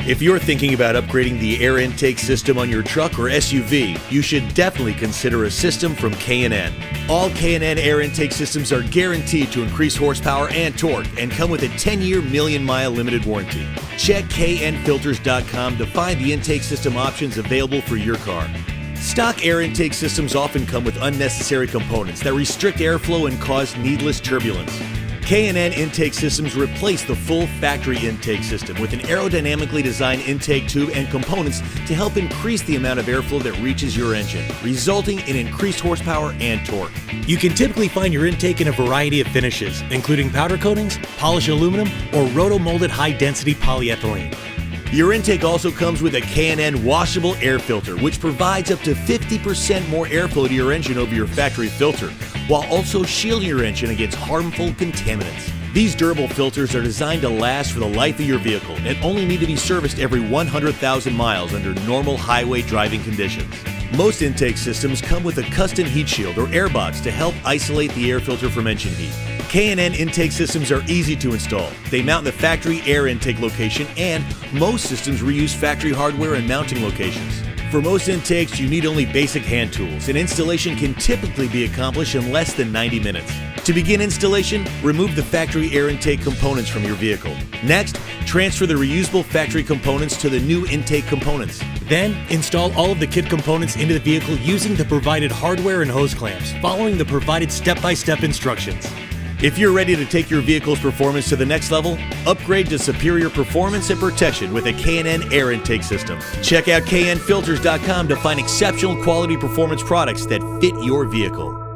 If you're thinking about upgrading the air intake system on your truck or SUV, you should definitely consider a system from K&N. All K&N air intake systems are guaranteed to increase horsepower and torque and come with a 10-year million-mile limited warranty. Check knfilters.com to find the intake system options available for your car. Stock air intake systems often come with unnecessary components that restrict airflow and cause needless turbulence. K&N intake systems replace the full factory intake system with an aerodynamically designed intake tube and components to help increase the amount of airflow that reaches your engine, resulting in increased horsepower and torque. You can typically find your intake in a variety of finishes, including powder coatings, polished aluminum, or roto-molded high-density polyethylene. Your intake also comes with a K&N washable air filter, which provides up to 50% more airflow to your engine over your factory filter, while also shielding your engine against harmful contaminants. These durable filters are designed to last for the life of your vehicle and only need to be serviced every 100,000 miles under normal highway driving conditions. Most intake systems come with a custom heat shield or air box to help isolate the air filter from engine heat. K&N intake systems are easy to install. They mount in the factory air intake location, and most systems reuse factory hardware and mounting locations. For most intakes, you need only basic hand tools, and installation can typically be accomplished in less than 90 minutes. To begin installation, remove the factory air intake components from your vehicle. Next, transfer the reusable factory components to the new intake components. Then, install all of the kit components into the vehicle using the provided hardware and hose clamps, following the provided step-by-step instructions. If you're ready to take your vehicle's performance to the next level, upgrade to superior performance and protection with a K&N air intake system. Check out knfilters.com to find exceptional quality performance products that fit your vehicle.